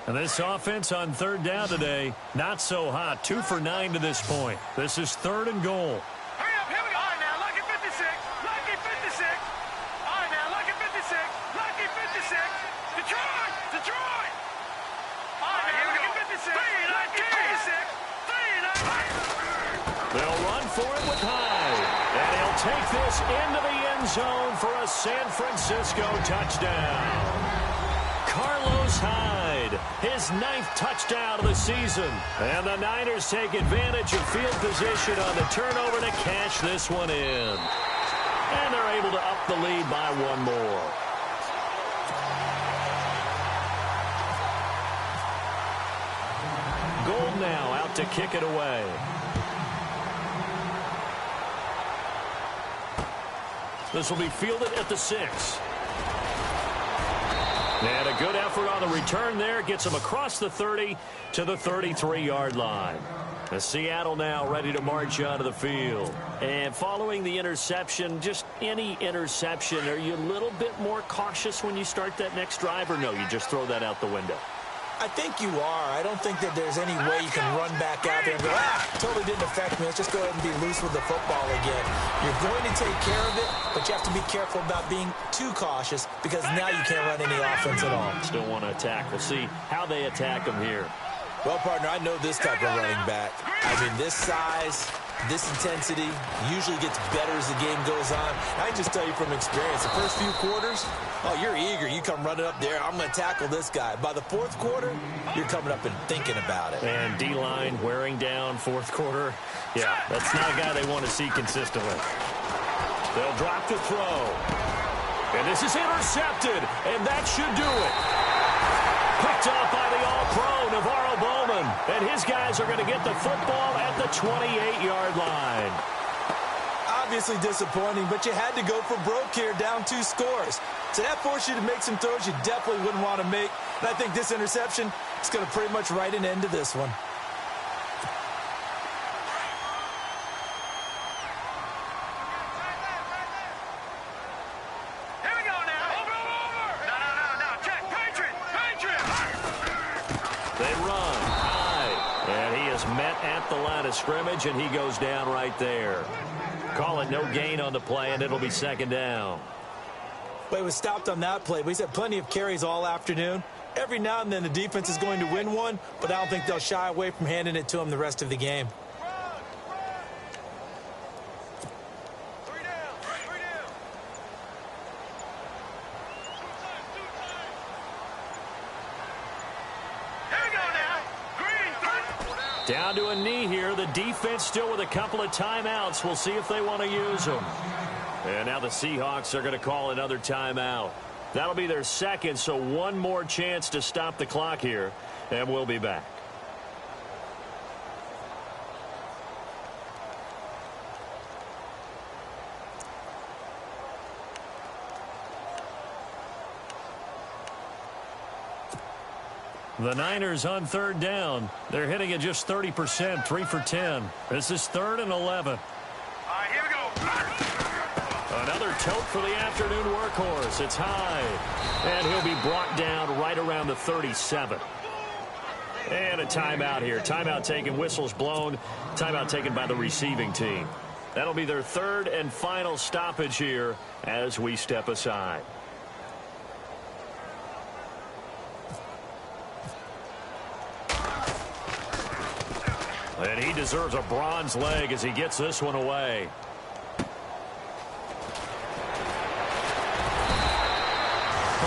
And this offense on 3rd down today, not so hot. 2 for 9 to this point. This is 3rd and goal. Hurry up, here we go. All right, now, lucky 56. Lucky 56. All right, now, lucky 56. Lucky 56. Detroit! Detroit! All right, now, lucky 56. Lucky 56. They'll run for it with Hyde. And he'll take this into the end zone for a San Francisco touchdown. Carlos Hyde, his 9th touchdown of the season. And the Niners take advantage of field position on the turnover to cash this one in. And they're able to up the lead by 1 more. Gold now out to kick it away. This will be fielded at the 6. And a good effort on the return there. Gets him across the 30 to the 33-yard line. The Seattle now ready to march onto the field. And following the interception, just any interception, are you a little bit more cautious when you start that next drive, or no, you just throw that out the window? I think you are. I don't think that there's any way you can run back out there and go, totally didn't affect me. Let's just go ahead and be loose with the football again. You're going to take care of it, but you have to be careful about being too cautious because now you can't run any offense at all. Still want to attack. We'll see how they attack him here. Well, partner, I know this type of running back. I mean, this size, this intensity usually gets better as the game goes on. I can just tell you from experience, the first few quarters, oh, you're eager. You come running up there. I'm going to tackle this guy. By the 4th quarter, you're coming up and thinking about it. And D-line wearing down 4th quarter. Yeah, that's not a guy they want to see consistently. They'll drop to throw. And this is intercepted, and that should do it. Picked up by the All-Pro, Navarro Bowman. And his guys are going to get the football at the 28-yard line. Obviously disappointing, but you had to go for broke here, down 2 scores. So that forced you to make some throws you definitely wouldn't want to make. And I think this interception is going to pretty much write an end to this one. Here we go now. Over. No. Check. Patriot. They run high. And he is met at the line of scrimmage, and he goes down right there. Call it no gain on the play, and it'll be 2nd down. But he was stopped on that play. But he's had plenty of carries all afternoon. Every now and then the defense is going to win one, but I don't think they'll shy away from handing it to him the rest of the game. Down to a knee here. The defense still with a couple of timeouts. We'll see if they want to use them. And now the Seahawks are going to call another timeout. That'll be their 2nd, so 1 more chance to stop the clock here. And we'll be back. The Niners on third down. They're hitting at just 30%, 3 for 10. This is 3rd and 11. All right, here we go. Another tote for the afternoon workhorse. It's high. And he'll be brought down right around the 37. And a timeout here. Timeout taken, whistles blown. Timeout taken by the receiving team. That'll be their 3rd and final stoppage here as we step aside. And he deserves a bronze leg as he gets this one away. Call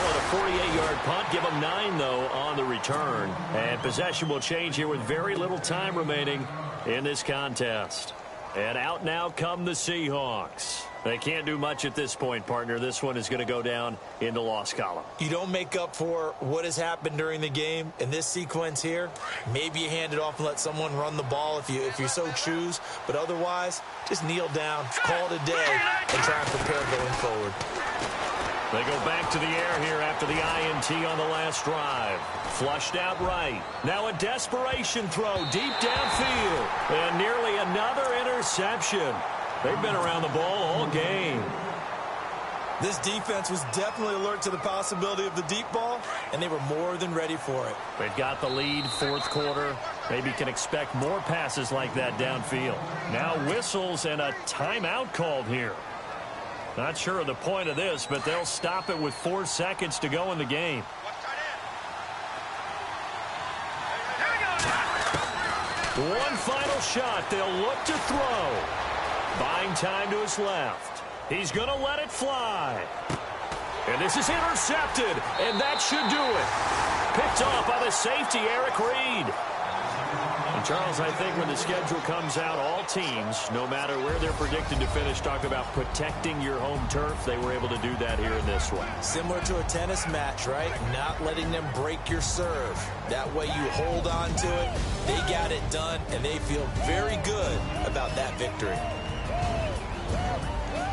it a 48-yard punt. Give him 9, though, on the return. And possession will change here with very little time remaining in this contest. And out now come the Seahawks. They can't do much at this point, partner. This one is going to go down in the loss column. You don't make up for what has happened during the game in this sequence here. Maybe you hand it off and let someone run the ball if you so choose. But otherwise, just kneel down, call it a day, and try and prepare going forward. They go back to the air here after the INT on the last drive. Flushed out right. Now a desperation throw deep downfield. And nearly another interception. They've been around the ball all game. This defense was definitely alert to the possibility of the deep ball, and they were more than ready for it. They've got the lead, 4th quarter. Maybe can expect more passes like that downfield. Now whistles and a timeout called here. Not sure of the point of this, but they'll stop it with 4 seconds to go in the game. One final shot. They'll look to throw. Buying time to his left. He's going to let it fly. And this is intercepted, and that should do it. Picked off by the safety, Eric Reed. And, Charles, I think when the schedule comes out, all teams, no matter where they're predicted to finish, talk about protecting your home turf. They were able to do that here in this one. Similar to a tennis match, right? Not letting them break your serve. That way you hold on to it. They got it done, and they feel very good about that victory.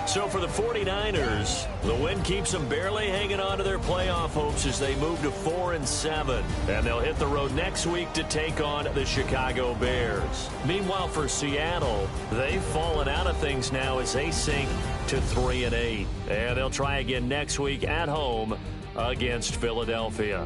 So for the 49ers, the win keeps them barely hanging on to their playoff hopes as they move to 4-7. And they'll hit the road next week to take on the Chicago Bears. Meanwhile, for Seattle, they've fallen out of things now as they sink to 3-8. And they'll try again next week at home against Philadelphia.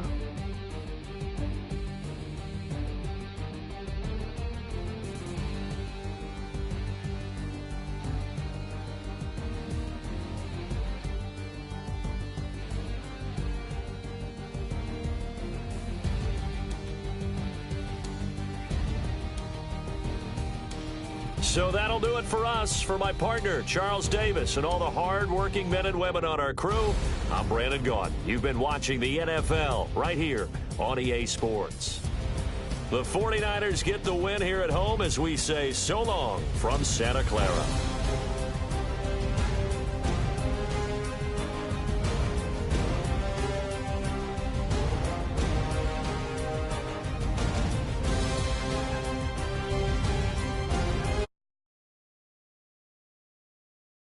So that'll do it for us. For my partner, Charles Davis, and all the hard-working men and women on our crew, I'm Brandon Gaudin. You've been watching the NFL right here on EA Sports. The 49ers get the win here at home as we say so long from Santa Clara.